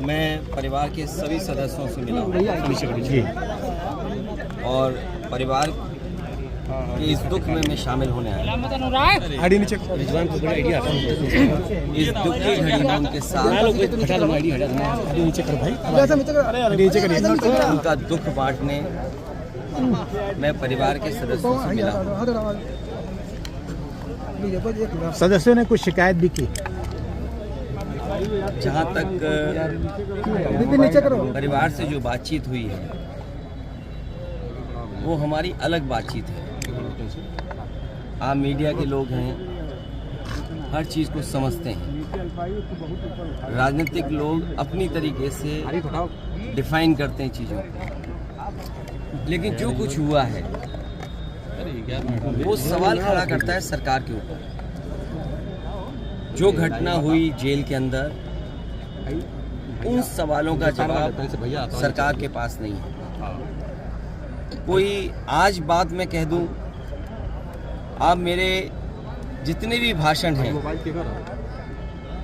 मैं परिवार के सभी सदस्यों से मिला हूँ और परिवार के इस दुख में मैं शामिल होने आया। इस दुख की घड़ी में उनके साथ उनका दुख बांटने मैं परिवार के सदस्यों से मिला हूँ। सदस्यों ने कुछ शिकायत भी की। जहाँ तक परिवार से जो बातचीत हुई है वो हमारी अलग बातचीत है। आप मीडिया के लोग हैं, हर चीज़ को समझते हैं। राजनीतिक लोग अपनी तरीके से डिफाइन करते हैं चीज़ों को, लेकिन जो कुछ हुआ है वो सवाल खड़ा करता है सरकार के ऊपर। जो घटना हुई जेल के अंदर, उन सवालों का जवाब सरकार के पास नहीं है। कोई आज बात मैं कह दूं, आप मेरे जितने भी भाषण हैं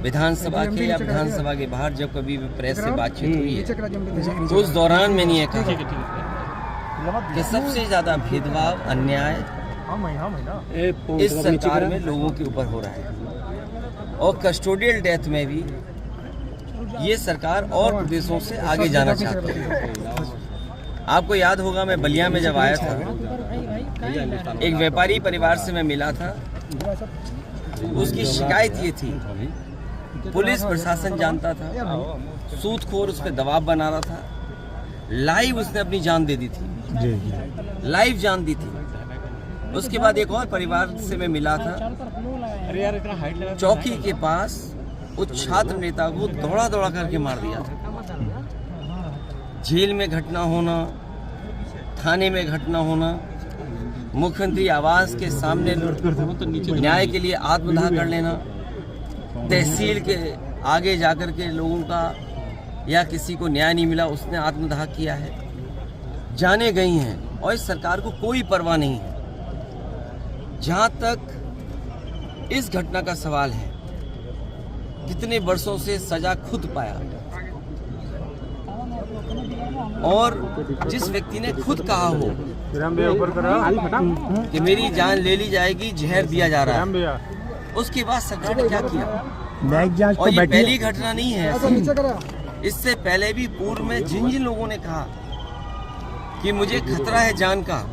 विधानसभा के या विधानसभा के बाहर जब कभी भी प्रेस से बातचीत हुई है तो उस दौरान मैंने ये कहा कि सबसे ज़्यादा भेदभाव, अन्याय इस सरकार में लोगों के ऊपर हो रहा है और कस्टोडियल डेथ में भी ये सरकार और प्रदेशों से आगे जाना चाहती है। आपको याद होगा मैं बलिया में जब आया था, एक व्यापारी परिवार से मैं मिला था। उसकी शिकायत ये थी, पुलिस प्रशासन जानता था, सूदखोर उस पर दबाव बना रहा था। लाइव उसने अपनी जान दे दी थी, लाइव जान दी थी। उसके बाद एक और परिवार से मैं मिला था, चौकी के पास उस छात्र नेता को दौड़ा दौड़ा करके मार दिया था। जेल में घटना होना, थाने में घटना होना, मुख्यमंत्री आवास के सामने न्याय के लिए आत्मदाह कर लेना, तहसील के आगे जाकर के लोगों का या किसी को न्याय नहीं मिला उसने आत्मदाह किया है, जाने गई हैं और इस सरकार को कोई परवाह नहीं है। जहां तक इस घटना का सवाल है, कितने वर्षों से सजा खुद पाया और जिस व्यक्ति ने खुद कहा हो कि मेरी जान ले ली जाएगी, जहर दिया जा रहा है, उसके बाद सरकार ने क्या किया? और ये पहली घटना नहीं है, इससे पहले भी पूर्व में जिन जिन लोगों ने कहा कि मुझे खतरा है जान का,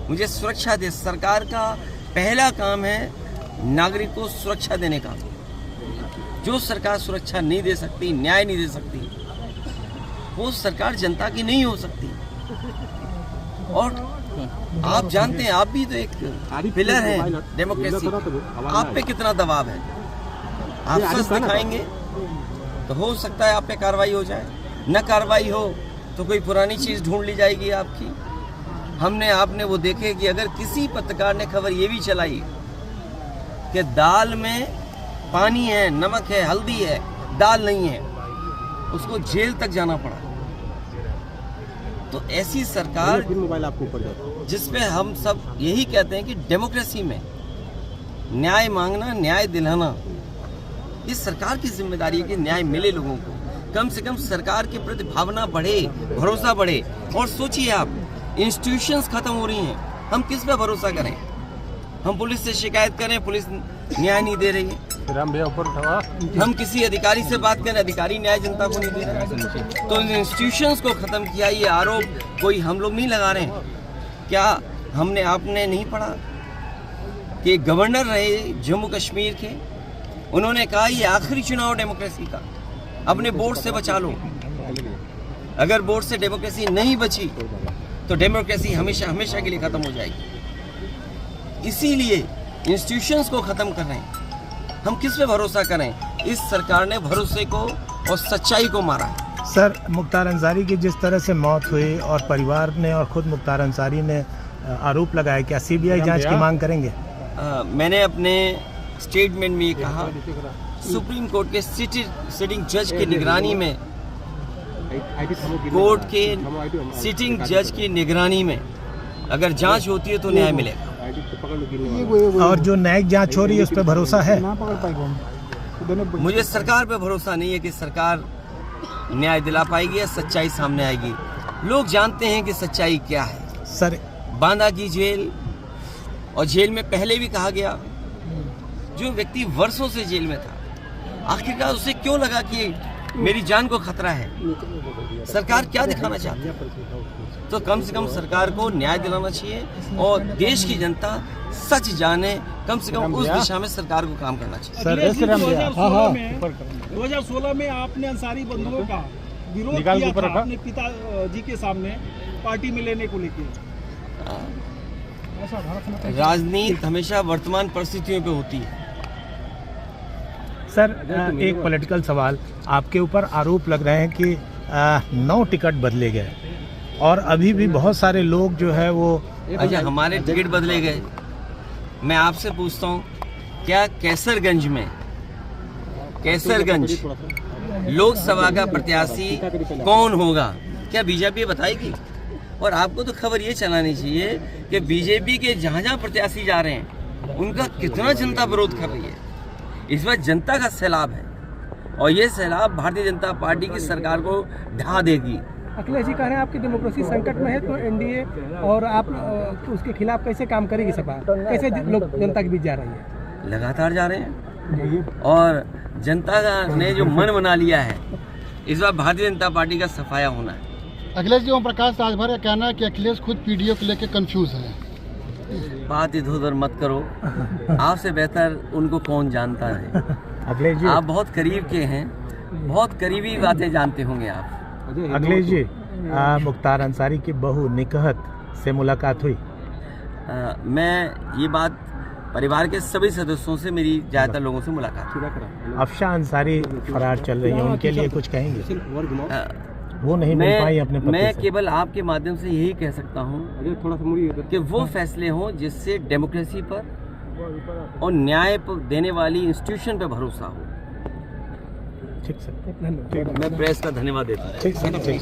मुझे सुरक्षा दे, सरकार का पहला काम है नागरिक को सुरक्षा देने का। जो सरकार सुरक्षा नहीं दे सकती, न्याय नहीं दे सकती, वो सरकार जनता की नहीं हो सकती। और आप जानते हैं, आप भी तो एक पिलर हैं डेमोक्रेसी, आप पे कितना दबाव है। आप सच दिखाएंगे तो हो सकता है आप पे कार्रवाई हो जाए, न कार्रवाई हो तो कोई पुरानी चीज़ ढूंढ ली जाएगी आपकी। हमने आपने वो देखे कि अगर किसी पत्रकार ने खबर ये भी चलाई कि दाल में पानी है, नमक है, हल्दी है, दाल नहीं है, उसको जेल तक जाना पड़ा। तो ऐसी सरकार जिसपे हम सब यही कहते हैं कि डेमोक्रेसी में न्याय मांगना, न्याय दिलाना इस सरकार की जिम्मेदारी है कि न्याय मिले लोगों को। कम से कम सरकार के प्रति भावना बढ़े, भरोसा बढ़े। और सोचिए आप, इंस्टीट्यूशंस खत्म हो रही हैं, हम किस पे भरोसा करें? हम पुलिस से शिकायत करें, पुलिस न्याय नहीं दे रही है। हम किसी अधिकारी से बात करें, अधिकारी न्याय जनता को नहीं दे रहा है। तो इन इंस्टीट्यूशंस को खत्म किया, ये आरोप कोई हम लोग नहीं लगा रहे हैं। क्या हमने आपने नहीं पढ़ा कि गवर्नर रहे जम्मू कश्मीर के, उन्होंने कहा ये आखिरी चुनाव डेमोक्रेसी का, अपने बोर्ड से बचा लो। अगर बोर्ड से डेमोक्रेसी नहीं बची तो डेमोक्रेसी हमेशा हमेशा के लिए खत्म हो जाएगी। इसीलिए इंस्टीट्यूशंस को खत्म कर रहे हैं। हम किस पे भरोसा करें? इस सरकार ने भरोसे को और सच्चाई को मारा है। सर, मुख्तार अंसारी की जिस तरह से मौत हुई और परिवार ने और खुद मुख्तार अंसारी ने आरोप लगाया, क्या सीबीआई जांच की मांग करेंगे? मैंने अपने स्टेटमेंट में ये कहा, सुप्रीम कोर्ट के सिटिंग जज की निगरानी में, कोर्ट के सिटिंग जज की निगरानी में अगर जांच होती है तो न्याय मिलेगा। और जो न्यायिक जांच हो रही है उस पर भरोसा है? मुझे सरकार पे भरोसा नहीं है कि सरकार न्याय दिला पाएगी या सच्चाई सामने आएगी। लोग जानते हैं कि सच्चाई क्या है। सर बांदा की जेल, और जेल में पहले भी कहा गया, जो व्यक्ति वर्षों से जेल में था, आखिरकार उसे क्यों लगा कि मेरी जान को खतरा है? सरकार क्या दिखाना चाहती है? तो कम से कम सरकार को न्याय दिलाना चाहिए और देश की जनता सच जाने, कम से कम उस दिशा में सरकार को काम करना चाहिए। सर 2016 में आपने अंसारी बंधुओं का विरोध किया था अपने पिताजी के सामने पार्टी में लेने को लेकर। राजनीति हमेशा वर्तमान परिस्थितियों पे होती है। सर एक पॉलिटिकल सवाल, आपके ऊपर आरोप लग रहे हैं कि 9 टिकट बदले गए और अभी भी बहुत सारे लोग जो है वो अच्छा, हमारे टिकट बदले गए। मैं आपसे पूछता हूँ, क्या कैसरगंज लोकसभा का प्रत्याशी कौन होगा? क्या बीजेपी बताएगी? और आपको तो खबर ये चलानी चाहिए कि बीजेपी के जहाँ जहाँ प्रत्याशी जा रहे हैं उनका कितना जनता विरोध कर रही है। इस बार जनता का सैलाब है और ये सैलाब भारतीय जनता पार्टी की सरकार को ढहा देगी। अखिलेश जी कह रहे हैं आपकी डेमोक्रेसी संकट में है, तो एनडीए और आप उसके खिलाफ कैसे काम करेगी सपा? कैसे लोग जनता के बीच जा रही है? लगातार जा रहे हैं और जनता ने जो मन बना लिया है, इस बार भारतीय जनता पार्टी का सफाया होना है। अखिलेश जी, ओम प्रकाश राजभर का कहना है कि अखिलेश खुद पीडीओ को लेकर कंफ्यूज है। बात इधर उधर मत करो, आपसे बेहतर उनको कौन जानता है। अखिलेश जी, आप बहुत करीब के हैं, बहुत करीबी बातें जानते होंगे आप। अखिलेश जी, मुख्तार अंसारी की बहू निकहत से मुलाकात हुई? मैं ये बात, परिवार के सभी सदस्यों से मेरी ज़्यादातर लोगों से मुलाकात हुई। अफशान अंसारी फरार चल रही है, उनके लिए कुछ कहेंगे? वो नहीं मिल पाई अपने पति मैं से। केवल आपके माध्यम से यही कह सकता हूँ कि वो फैसले हों जिससे डेमोक्रेसी पर और न्याय पर देने वाली इंस्टीट्यूशन पर भरोसा हो। ठीक सर, मैं प्रेस का धन्यवाद देता हूँ। ठीक सर, ठीक।